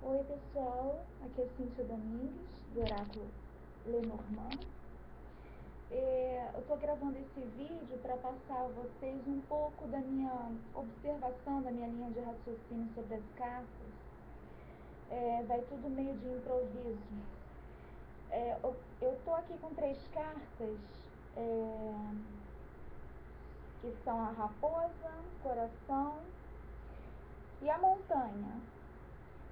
Oi pessoal, aqui é Cíntia Domingues, do Oráculo Lenormand. Eu estou gravando esse vídeo para passar a vocês um pouco da minha observação, da minha linha de raciocínio sobre as cartas. Vai tudo meio de improviso. Eu estou aqui com 3 cartas, que são a raposa, coração e a montanha.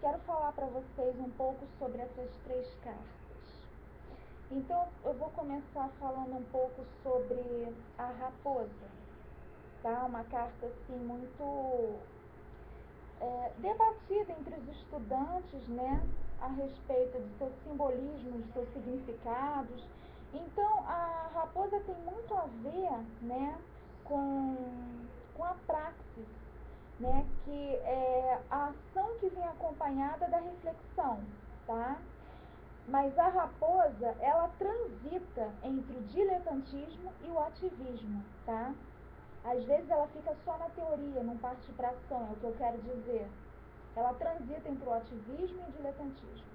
Quero falar para vocês um pouco sobre essas 3 cartas. Então, eu vou começar falando um pouco sobre a raposa, tá? Uma carta, assim, muito debatida entre os estudantes, né? A respeito de seus simbolismos, de seus significados. Então, a raposa tem muito a ver, né? Com a praxis, né? Que é a ação que vem acompanhada da reflexão, tá? Mas a raposa, ela transita entre o diletantismo e o ativismo, tá? Às vezes ela fica só na teoria, não parte para ação, é o que eu quero dizer. Ela transita entre o ativismo e o diletantismo.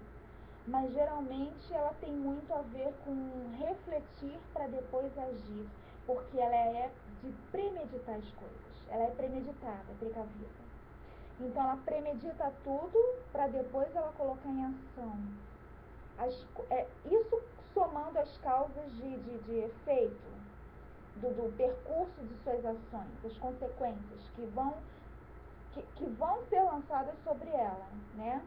Mas geralmente ela tem muito a ver com refletir para depois agir, porque ela é de premeditar as coisas. Ela é premeditada, é precavida. Então ela premedita tudo para depois ela colocar em ação. Isso somando as causas de efeito do percurso de suas ações, as consequências que vão ser lançadas sobre ela, né?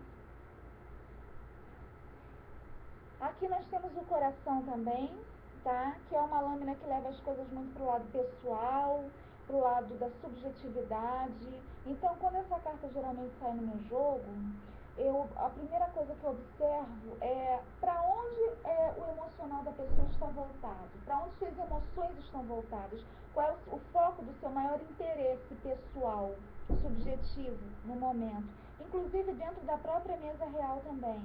Aqui nós temos o coração também, tá? Que é uma lâmina que leva as coisas muito pro lado pessoal, pro lado da subjetividade. Então, quando essa carta geralmente sai no meu jogo, a primeira coisa que eu observo é para onde o emocional da pessoa está voltado, para onde suas emoções estão voltadas, qual é o foco do seu maior interesse pessoal, subjetivo no momento, inclusive dentro da própria mesa real também.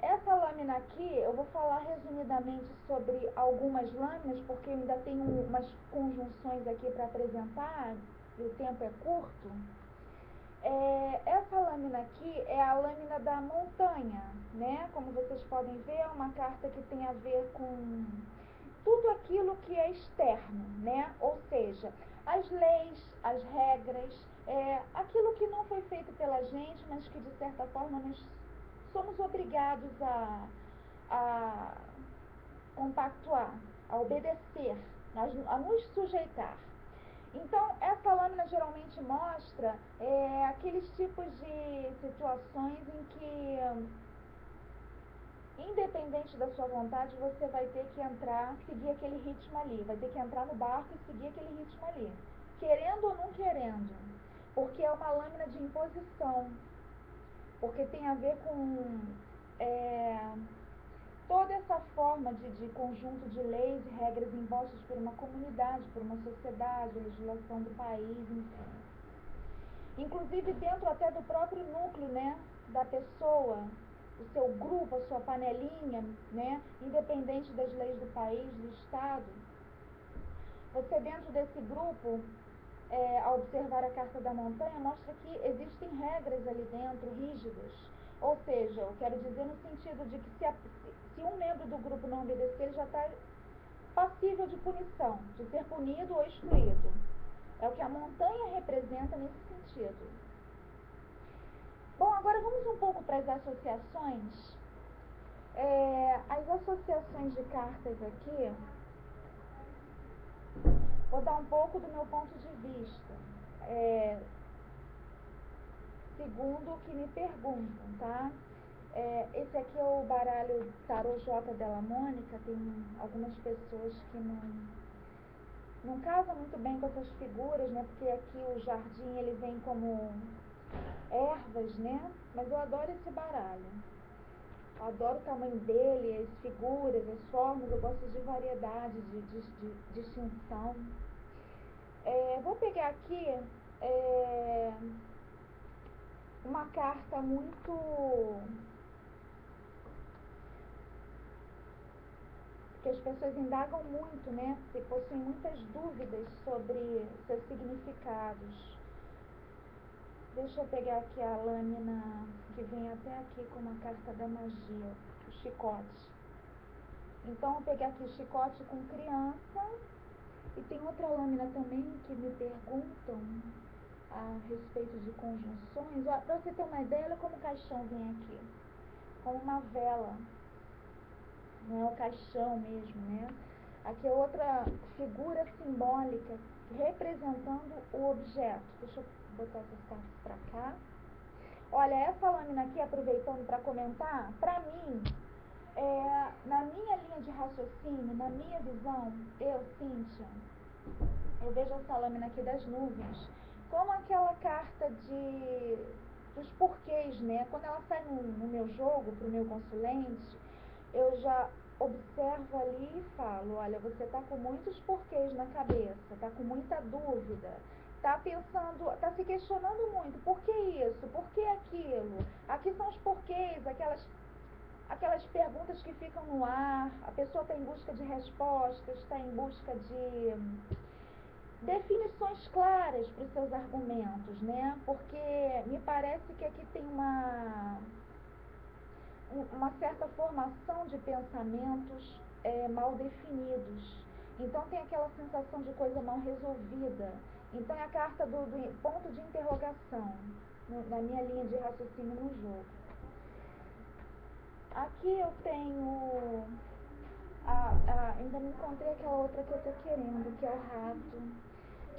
Essa lâmina aqui, eu vou falar resumidamente sobre algumas lâminas, porque eu ainda tenho umas conjunções aqui para apresentar, e o tempo é curto. Essa lâmina aqui é a lâmina da montanha, né? Como vocês podem ver, é uma carta que tem a ver com tudo aquilo que é externo, né? Ou seja, as leis, as regras, aquilo que não foi feito pela gente, mas que de certa forma nós somos obrigados a compactuar, a obedecer, a nos sujeitar. Então, essa lâmina geralmente mostra aqueles tipos de situações em que, independente da sua vontade, você vai ter que entrar, seguir aquele ritmo ali, vai ter que entrar no barco e seguir aquele ritmo ali, querendo ou não querendo, porque é uma lâmina de imposição, porque tem a ver com toda essa forma de conjunto de leis e regras impostas por uma comunidade, por uma sociedade, legislação do país, enfim. Inclusive dentro até do próprio núcleo, né, da pessoa, o seu grupo, a sua panelinha, né, independente das leis do país, do estado. Você dentro desse grupo, ao observar a carta da montanha, mostra que existem regras ali dentro, rígidas. Ou seja, eu quero dizer no sentido de que se um membro do grupo não obedecer, ele já está passível de punição, de ser punido ou excluído. É o que a montanha representa nesse sentido. Bom, agora vamos um pouco para as associações. As associações de cartas aqui, vou dar um pouco do meu ponto de vista, segundo o que me perguntam, tá? Esse aqui é o baralho Tarô J della Mônica. Tem algumas pessoas que não casam muito bem com essas figuras, né? Porque aqui o jardim ele vem como ervas, né? Mas eu adoro esse baralho. Eu adoro o tamanho dele, as figuras, as formas. Eu gosto de variedade, de distinção. Vou pegar aqui uma carta muito que as pessoas indagam muito, né? Porque possuem muitas dúvidas sobre seus significados. Deixa eu pegar aqui a lâmina que vem até aqui com uma carta da magia, o chicote. Então, eu peguei aqui chicote com criança. E tem outra lâmina também que me perguntam a respeito de conjunções. Para você ter uma ideia, olha como o caixão vem aqui. Como uma vela. Não é o caixão mesmo, né? Aqui é outra figura simbólica representando o objeto. Deixa eu botar essas cartas para cá. Olha, essa lâmina aqui, aproveitando para comentar, para mim, na minha linha de raciocínio, na minha visão, Cíntia, eu vejo essa lâmina aqui das nuvens como aquela carta dos porquês, né? Quando ela sai no meu jogo, pro meu consulente, eu já observo ali e falo, olha, você tá com muitos porquês na cabeça, tá com muita dúvida, tá pensando, tá se questionando muito, por que isso, por que aquilo? Aqui são os porquês, aquelas perguntas que ficam no ar, a pessoa está em busca de respostas, está em busca de definições claras para os seus argumentos, né? Porque me parece que aqui tem uma certa formação de pensamentos mal definidos. Então tem aquela sensação de coisa mal resolvida. Então é a carta do ponto de interrogação na minha linha de raciocínio no jogo. Aqui eu tenho ainda não encontrei aquela outra que eu tô querendo, que é o rato.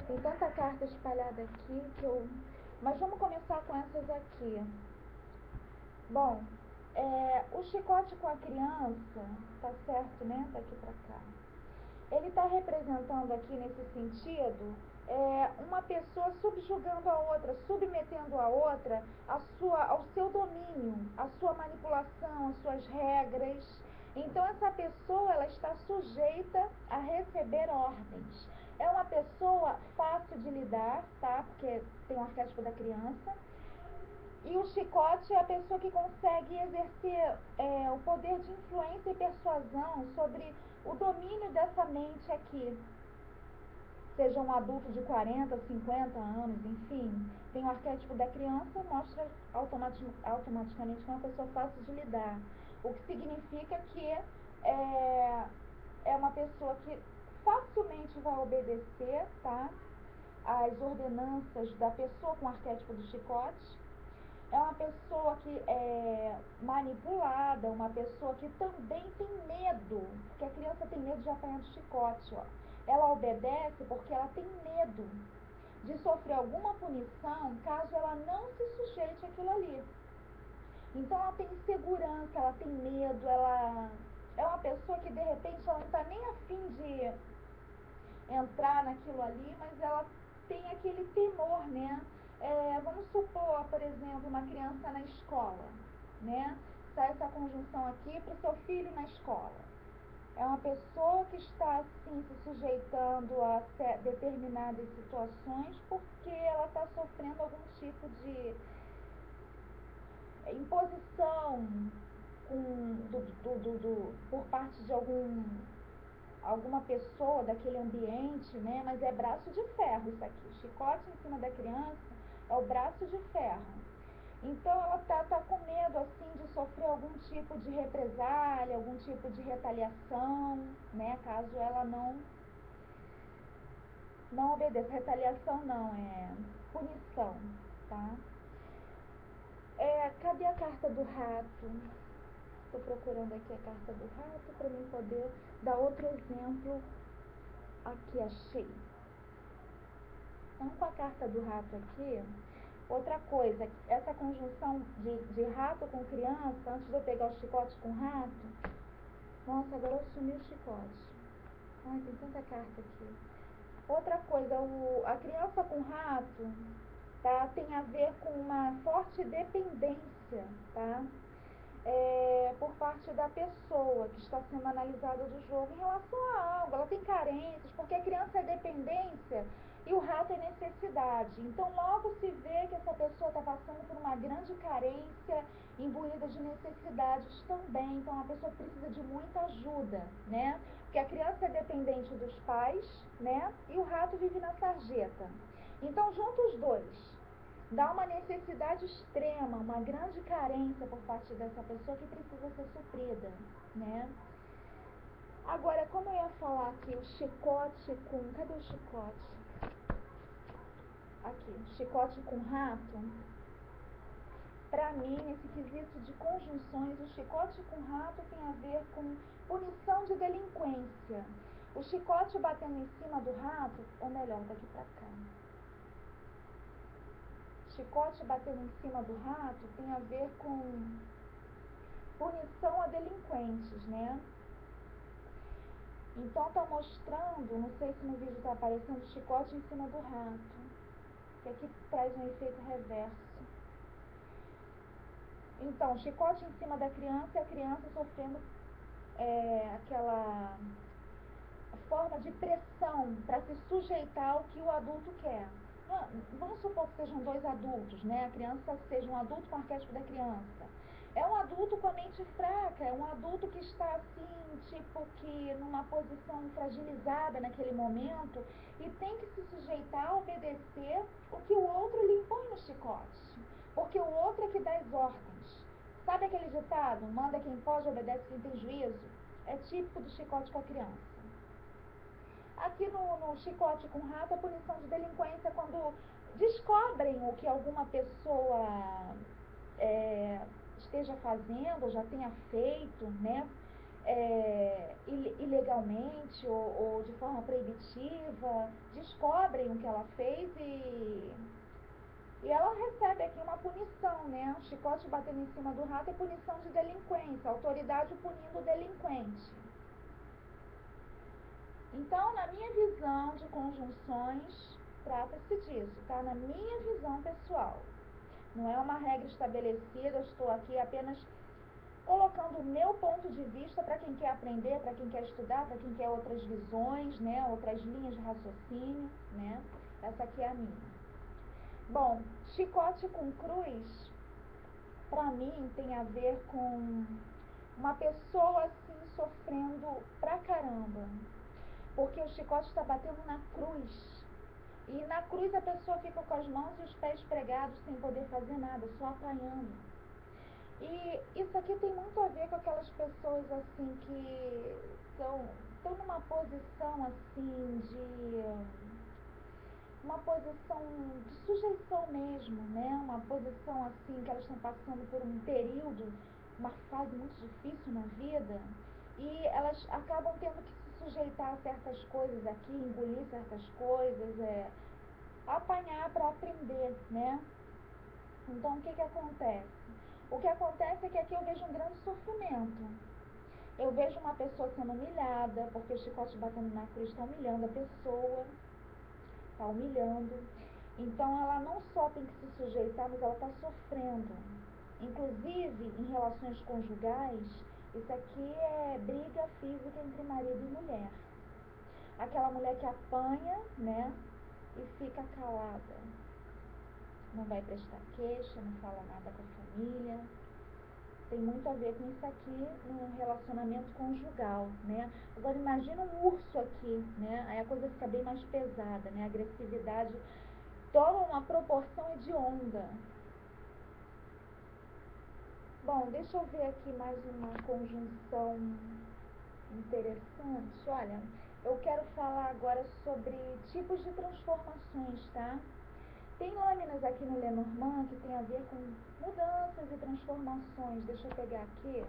Tem tanta carta espalhada aqui que eu... Mas vamos começar com essas aqui. Bom, o chicote com a criança, tá certo, né? Daqui pra cá. Ele está representando aqui nesse sentido uma pessoa subjugando a outra, submetendo a outra ao seu domínio, à sua manipulação, às suas regras. Então essa pessoa ela está sujeita a receber ordens. É uma pessoa fácil de lidar, tá? Porque tem o arquétipo da criança. E o chicote é a pessoa que consegue exercer o poder de influência e persuasão sobre o domínio dessa mente aqui. Seja um adulto de 40, 50 anos, enfim. Tem o arquétipo da criança, mostra automaticamente que é uma pessoa fácil de lidar. O que significa que é uma pessoa que facilmente vai obedecer, tá? As ordenanças da pessoa com o arquétipo do chicote. É uma pessoa que é manipulada, uma pessoa que também tem medo, porque a criança tem medo de apanhar de chicote, ó. Ela obedece porque ela tem medo de sofrer alguma punição caso ela não se sujeite àquilo ali. Então ela tem insegurança, ela tem medo, ela é uma pessoa que de repente ela não está nem afim de entrar naquilo ali, mas ela tem aquele temor, né? Vamos supor, por exemplo, uma criança na escola, né? Sai essa conjunção aqui para o seu filho na escola. É uma pessoa que está, assim, se sujeitando a determinadas situações porque ela está sofrendo algum tipo de imposição por parte de alguma pessoa daquele ambiente, né? Mas é braço de ferro isso aqui. Chicote em cima da criança é o braço de ferro. Então ela tá com medo assim de sofrer algum tipo de represália, algum tipo de retaliação, né? Caso ela não obedeça. Retaliação não, é punição, tá? Cadê a carta do rato? Estou procurando aqui a carta do rato para mim poder dar outro exemplo. Aqui, achei. Então, com a carta do rato aqui, outra coisa, essa conjunção de rato com criança, antes de eu pegar o chicote com rato, nossa, agora eu sumi o chicote. Ai, tem tanta carta aqui. Outra coisa, a criança com rato, tá, tem a ver com uma forte dependência, tá? Por parte da pessoa que está sendo analisada do jogo em relação a algo, ela tem carências, porque a criança é dependência e o rato é necessidade. Então logo se vê que essa pessoa está passando por uma grande carência, imbuída de necessidades também. Então a pessoa precisa de muita ajuda, né? Porque a criança é dependente dos pais, né? E o rato vive na sarjeta. Então junta os dois. dá uma necessidade extrema, uma grande carência por parte dessa pessoa que precisa ser suprida, né? Agora, como eu ia falar aqui, o chicote com... Cadê o chicote? Aqui, chicote com rato. Para mim, nesse quesito de conjunções, o chicote com rato tem a ver com punição de delinquência. O chicote batendo em cima do rato, ou melhor, daqui para cá. Chicote batendo em cima do rato tem a ver com punição a delinquentes, né? Então tá mostrando, não sei se no vídeo tá aparecendo, chicote em cima do rato, que aqui traz um efeito reverso. Então, chicote em cima da criança e a criança sofrendo aquela forma de pressão para se sujeitar ao que o adulto quer. Vamos supor que sejam dois adultos, né? A criança seja um adulto com o arquétipo da criança. É um adulto com a mente fraca, é um adulto que está assim, tipo que numa posição fragilizada naquele momento e tem que se sujeitar a obedecer o que o outro lhe impõe no chicote. Porque o outro é que dá as ordens. Sabe aquele ditado? Manda quem pode, obedece quem tem juízo? É típico do chicote com a criança. Aqui no chicote com rato, a punição de delinquência é quando descobrem o que alguma pessoa esteja fazendo, ou já tenha feito, né, ilegalmente ou de forma proibitiva, descobrem o que ela fez e ela recebe aqui uma punição, né? O chicote batendo em cima do rato é punição de delinquência, a autoridade punindo o delinquente. Então, na minha visão de conjunções, trata-se disso, tá? Na minha visão pessoal. Não é uma regra estabelecida, eu estou aqui apenas colocando o meu ponto de vista para quem quer aprender, para quem quer estudar, para quem quer outras visões, né? Outras linhas de raciocínio, né? Essa aqui é a minha. Bom, chicote com cruz, para mim, tem a ver com uma pessoa assim sofrendo pra caramba. Porque o chicote está batendo na cruz. E na cruz a pessoa fica com as mãos e os pés pregados sem poder fazer nada, só apanhando. E isso aqui tem muito a ver com aquelas pessoas assim que estão numa posição assim de uma posição de sujeição mesmo, né? Uma posição assim que elas estão passando por um período, uma fase muito difícil na vida e elas acabam tendo que se sujeitar a certas coisas aqui, engolir certas coisas, apanhar para aprender, né? Então o que acontece? O que acontece é que aqui eu vejo um grande sofrimento. Eu vejo uma pessoa sendo humilhada, porque o chicote batendo na cruz está humilhando a pessoa, está humilhando. Então ela não só tem que se sujeitar, mas ela está sofrendo. Inclusive, em relações conjugais, isso aqui é briga física entre marido e mulher. Aquela mulher que apanha, né, e fica calada. Não vai prestar queixa, não fala nada com a família. Tem muito a ver com isso aqui no relacionamento conjugal, né? Agora imagina um urso aqui, né? Aí a coisa fica bem mais pesada, né? A agressividade toma uma proporção hedionda. Bom, deixa eu ver aqui mais uma conjunção interessante. Olha, eu quero falar agora sobre tipos de transformações, tá? Tem lâminas aqui no Lenormand que tem a ver com mudanças e transformações. Deixa eu pegar aqui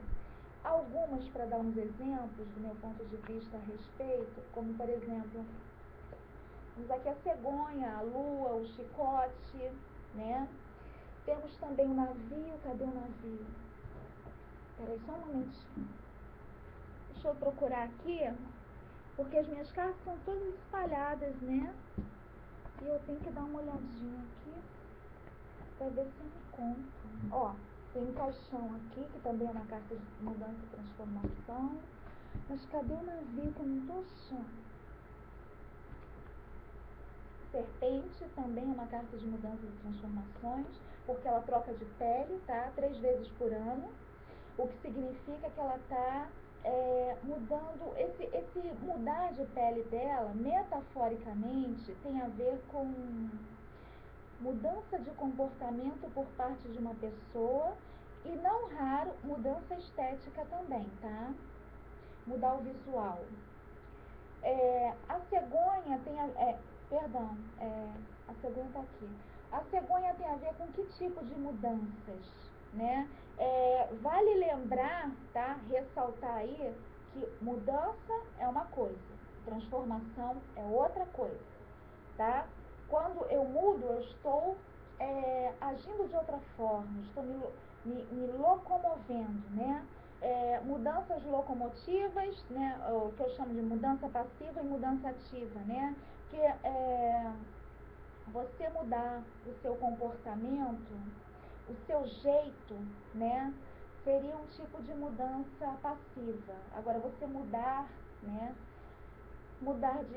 algumas para dar uns exemplos do meu ponto de vista a respeito, como por exemplo, temos aqui a cegonha, a lua, o chicote, né? Temos também o navio. Cadê o navio? Peraí, só um momentinho. Deixa eu procurar aqui, porque as minhas cartas são todas espalhadas, né? E eu tenho que dar uma olhadinha aqui para ver se eu encontro. Ó, tem um caixão aqui, que também é uma carta de mudança e transformação. Mas cadê o navio que eu não tô achando? Serpente também é uma carta de mudanças e transformações, porque ela troca de pele, tá? 3 vezes por ano, o que significa que ela está mudando, esse mudar de pele dela, metaforicamente, tem a ver com mudança de comportamento por parte de uma pessoa e, não raro, mudança estética também, tá? Mudar o visual. A cegonha tem a cegonha está aqui. A cegonha tem a ver com que tipo de mudanças, né? Vale lembrar, tá? Ressaltar aí que mudança é uma coisa, transformação é outra coisa, tá? Quando eu mudo, eu estou agindo de outra forma, estou me locomovendo, né? Mudanças locomotivas, né? O que eu chamo de mudança passiva e mudança ativa, né? Que você mudar o seu comportamento, o seu jeito, né? Seria um tipo de mudança passiva. Agora, você mudar, né? Mudar de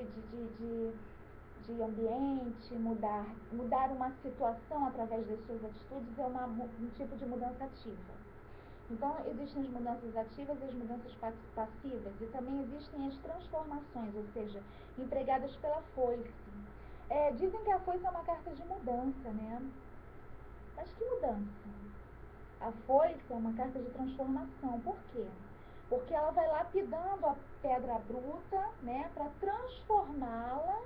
ambiente, mudar uma situação através das suas atitudes é um tipo de mudança ativa. Então, existem as mudanças ativas e as mudanças passivas, e também existem as transformações, ou seja, empregadas pela foice. Dizem que a foice é uma carta de mudança, né? Mas que mudança? A foice é uma carta de transformação. Por quê? Porque ela vai lapidando a pedra bruta, né, para transformá-la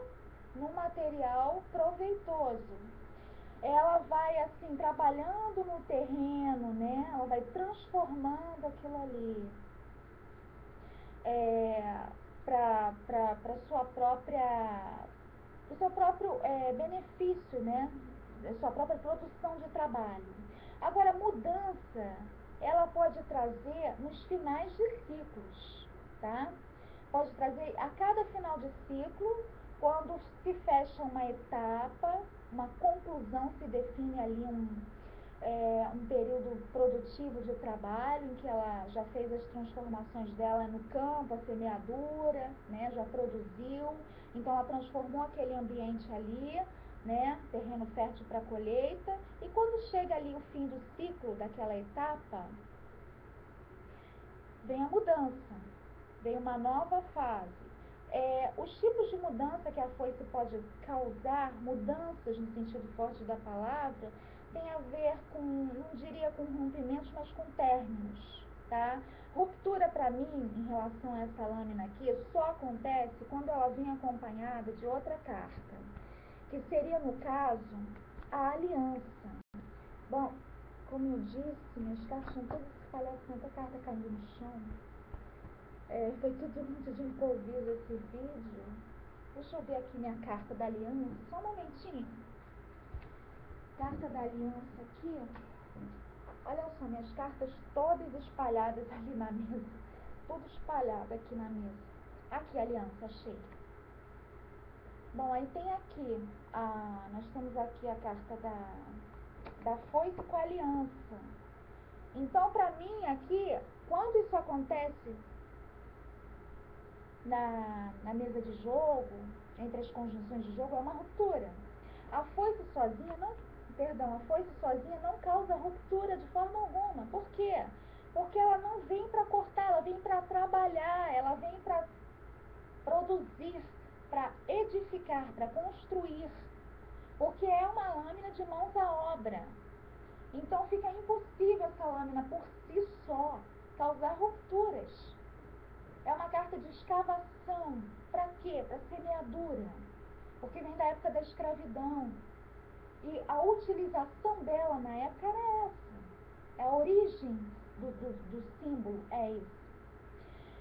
num material proveitoso. Ela vai, assim, trabalhando no terreno, né? Ela vai transformando aquilo ali para o seu próprio benefício, né? Sua própria produção de trabalho. Agora, mudança, ela pode trazer nos finais de ciclos, tá? Pode trazer a cada final de ciclo, quando se fecha uma etapa, uma conclusão, se define ali um período produtivo de trabalho, em que ela já fez as transformações dela no campo, a semeadura, né, já produziu, então ela transformou aquele ambiente ali, né, terreno fértil para colheita, e quando chega ali o fim do ciclo daquela etapa, vem a mudança, vem uma nova fase. Os tipos de mudança que a foice pode causar, mudanças no sentido forte da palavra, tem a ver com, não diria com rompimentos, mas com términos, tá? Ruptura, para mim, em relação a essa lâmina aqui, só acontece quando ela vem acompanhada de outra carta, que seria, no caso, a aliança. Bom, como eu disse, minhas cartas são todas espalhadas, tem até carta caindo no chão. Foi tudo muito de improviso esse vídeo. Deixa eu ver aqui minha carta da aliança, só um momentinho. Carta da aliança aqui. Olha só, minhas cartas todas espalhadas ali na mesa. Tudo espalhado aqui na mesa. Aqui, aliança, achei. Bom, aí tem aqui, nós temos aqui a carta da foice com a aliança. Então, para mim, aqui, quando isso acontece na mesa de jogo, entre as conjunções de jogo, é uma ruptura. A foice sozinha não causa ruptura de forma alguma. Por quê? Porque ela não vem para cortar, ela vem para trabalhar, ela vem para produzir, para edificar, para construir. Porque é uma lâmina de mãos à obra. Então fica impossível essa lâmina por si só causar rupturas. É uma carta de escavação. Para quê? Para semeadura. Porque vem da época da escravidão. E a utilização dela na época era essa. A origem do símbolo é isso.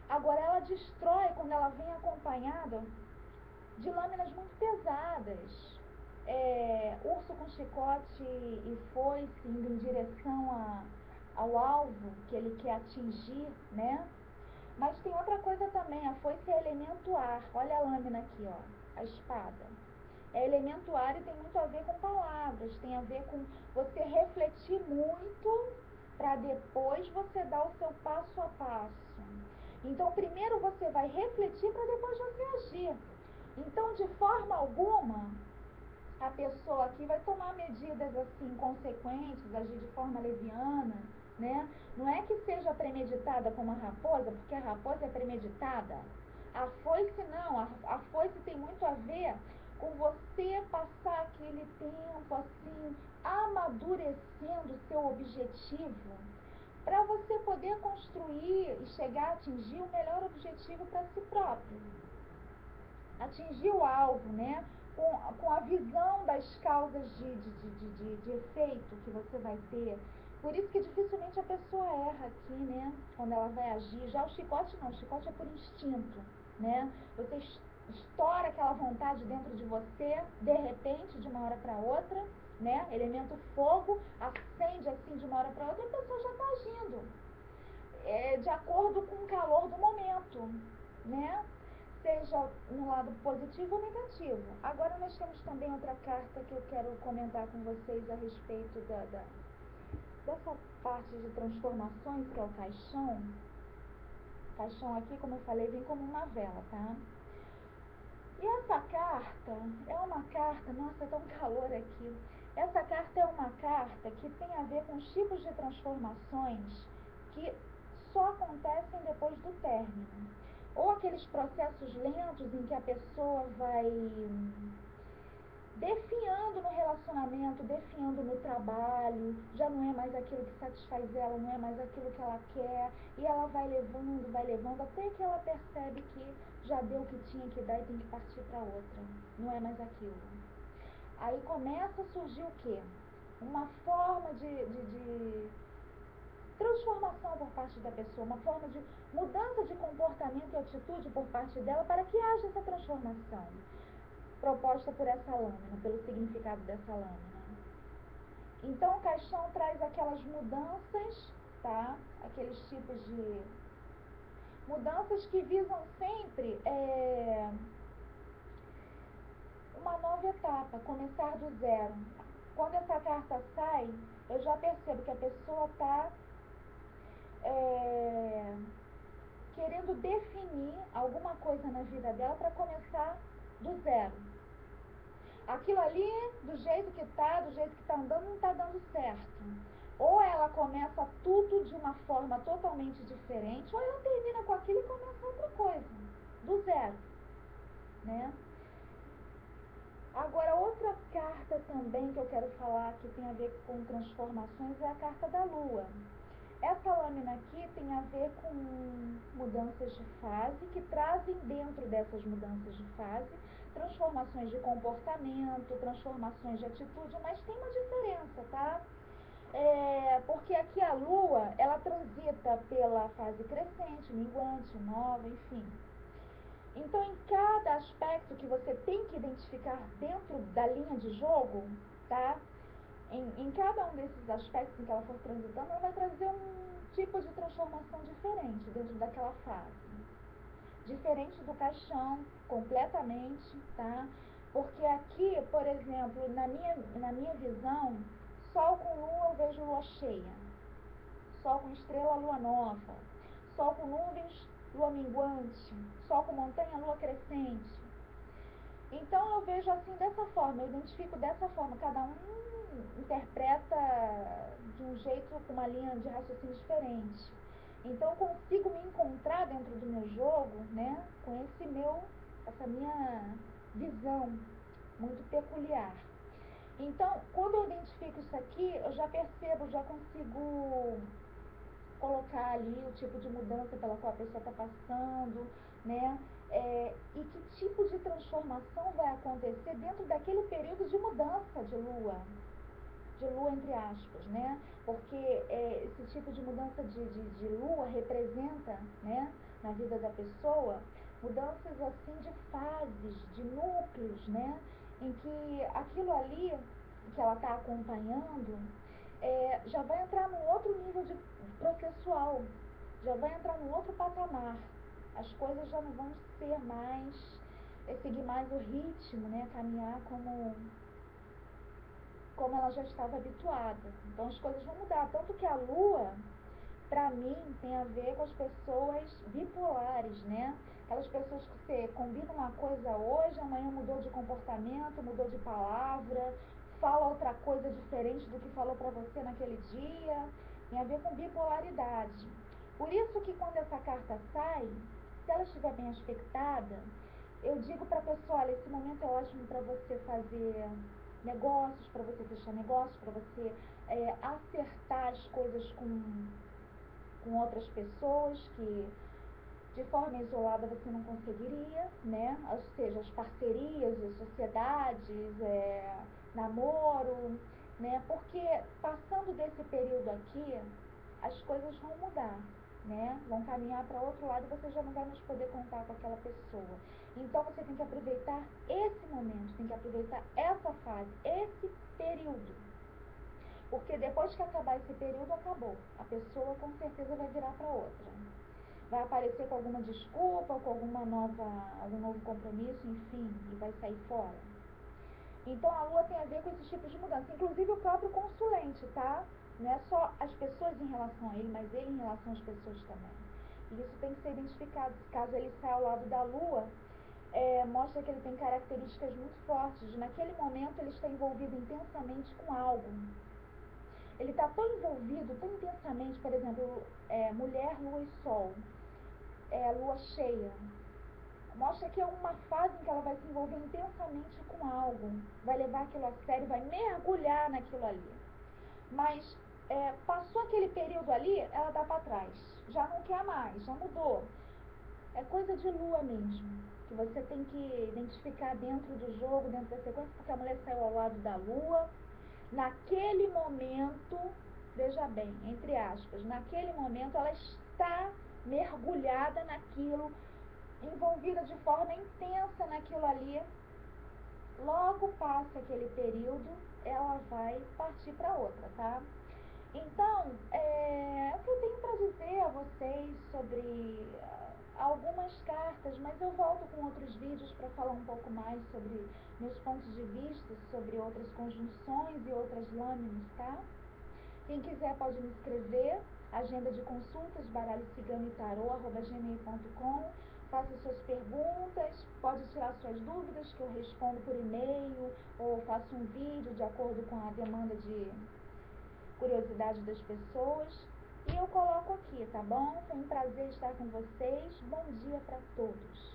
Agora, ela destrói quando ela vem acompanhada de lâminas muito pesadas. Urso com chicote e foice indo em direção ao alvo que ele quer atingir, né? Mas tem outra coisa também, a foice é elemento ar. Olha a lâmina aqui, ó, a espada. É elemento ar e tem muito a ver com palavras, tem a ver com você refletir muito para depois você dar o seu passo a passo. Então, primeiro você vai refletir para depois você agir. Então, de forma alguma, a pessoa aqui vai tomar medidas assim consequentes, agir de forma leviana, né? Não é que seja premeditada como a raposa, porque a raposa é premeditada. A foice não, a foice tem muito a ver com você passar aquele tempo assim, amadurecendo o seu objetivo, para você poder construir e chegar a atingir o melhor objetivo para si próprio. Atingir o alvo, né? Com a visão das causas de efeito que você vai ter. Por isso que dificilmente a pessoa erra aqui, né? Quando ela vai agir. Já o chicote não, o chicote é por instinto, né? Você estoura aquela vontade dentro de você, de repente, de uma hora para outra, né? Elemento fogo, acende assim de uma hora para outra, a pessoa já está agindo. De acordo com o calor do momento, né? Seja no lado positivo ou negativo. Agora nós temos também outra carta que eu quero comentar com vocês a respeito dessa parte de transformações, que é o caixão. O caixão aqui, como eu falei, vem como uma vela, tá? E essa carta é uma carta, nossa, tá um calor aqui. Essa carta é uma carta que tem a ver com os tipos de transformações que só acontecem depois do término. Ou aqueles processos lentos em que a pessoa vai definhando no relacionamento, definhando no trabalho, já não é mais aquilo que satisfaz ela, não é mais aquilo que ela quer, e ela vai levando, até que ela percebe que já deu o que tinha que dar e tem que partir para outra, não é mais aquilo. Aí começa a surgir o quê? Uma forma de transformação por parte da pessoa, uma forma de mudança de comportamento e atitude por parte dela para que haja essa transformação proposta por essa lâmina, pelo significado dessa lâmina. Então o caixão traz aquelas mudanças, tá? Aqueles tipos de mudanças que visam sempre uma nova etapa, começar do zero. Quando essa carta sai, eu já percebo que a pessoa está querendo definir alguma coisa na vida dela para começar do zero. Aquilo ali, do jeito que está andando, não está dando certo. Ou ela começa tudo de uma forma totalmente diferente, ou ela termina com aquilo e começa outra coisa, do zero, né? Agora, outra carta também que eu quero falar que tem a ver com transformações é a carta da Lua. Essa lâmina aqui tem a ver com mudanças de fase, que trazem dentro dessas mudanças de fase transformações de comportamento, transformações de atitude, mas tem uma diferença, tá? Porque aqui a Lua, ela transita pela fase crescente, minguante, nova, enfim. Então, em cada aspecto que você tem que identificar dentro da linha de jogo, tá? Em cada um desses aspectos em que ela for transitando, ela vai trazer um tipo de transformação diferente dentro daquela fase. Diferente do caixão, completamente, tá? Porque aqui, por exemplo, na minha visão, Sol com Lua eu vejo Lua cheia. Sol com estrela, Lua nova. Sol com nuvens, Lua minguante. Sol com montanha, Lua crescente. Então eu vejo assim dessa forma, eu identifico dessa forma, cada um interpreta de um jeito, com uma linha de raciocínio diferente. Então eu consigo me encontrar dentro do meu jogo, né, com essa minha visão muito peculiar. Então, quando eu identifico isso aqui, eu já percebo, já consigo colocar ali o tipo de mudança pela qual a pessoa está passando, né? E que tipo de transformação vai acontecer dentro daquele período de mudança de lua entre aspas, né? Porque esse tipo de mudança de lua representa, né, na vida da pessoa, mudanças assim de fases, de núcleos, né? Em que aquilo ali que ela está acompanhando já vai entrar num outro nível de processual, já vai entrar num outro patamar. As coisas já não vão ser mais, seguir mais o ritmo, né? Caminhar como ela já estava habituada. Então as coisas vão mudar. Tanto que a Lua, para mim, tem a ver com as pessoas bipolares, né? Aquelas pessoas que você combina uma coisa hoje, amanhã mudou de comportamento, mudou de palavra, fala outra coisa diferente do que falou para você naquele dia. Tem a ver com bipolaridade. Por isso que quando essa carta sai, se ela estiver bem aspectada, Eu digo para a pessoa, olha, esse momento é ótimo para você fazer negócios, para você fechar negócios, para você acertar as coisas com outras pessoas que de forma isolada você não conseguiria, né? Ou seja, as parcerias, as sociedades, namoro, né? Porque passando desse período aqui, as coisas vão mudar, né? Vão caminhar para outro lado e você já não vai mais poder contar com aquela pessoa. Então você tem que aproveitar esse momento, tem que aproveitar essa fase, esse período. Porque depois que acabar esse período, acabou. A pessoa com certeza vai virar para outra. Vai aparecer com alguma desculpa, com algum novo compromisso, enfim, e vai sair fora. Então a lua tem a ver com esses tipos de mudança, inclusive o próprio consulente, tá? Não é só as pessoas em relação a ele, mas ele em relação às pessoas também. E isso tem que ser identificado. Caso ele saia ao lado da lua, mostra que ele tem características muito fortes. Naquele momento ele está envolvido intensamente com algo. Ele está tão envolvido, tão intensamente, por exemplo, mulher, lua e sol, lua cheia. Mostra que é uma fase em que ela vai se envolver intensamente com algo, vai levar aquilo a sério, vai mergulhar naquilo ali. Mas passou aquele período ali, ela dá para trás, já não quer mais, já mudou. É coisa de lua mesmo, que você tem que identificar dentro do jogo, dentro da sequência, porque a mulher saiu ao lado da lua. Naquele momento, veja bem, entre aspas, naquele momento ela está mergulhada naquilo, envolvida de forma intensa naquilo ali. Logo passa aquele período, ela vai partir para outra, tá? Então, o que eu tenho para dizer a vocês sobre algumas cartas, mas eu volto com outros vídeos para falar um pouco mais sobre meus pontos de vista, sobre outras conjunções e outras lâminas, tá? Quem quiser pode me escrever, agenda de consultas, baralhociganoetarô@gmail.com. Faça suas perguntas, pode tirar suas dúvidas que eu respondo por e-mail ou faço um vídeo de acordo com a demanda de curiosidade das pessoas. E eu coloco aqui, tá bom? Foi um prazer estar com vocês. Bom dia para todos.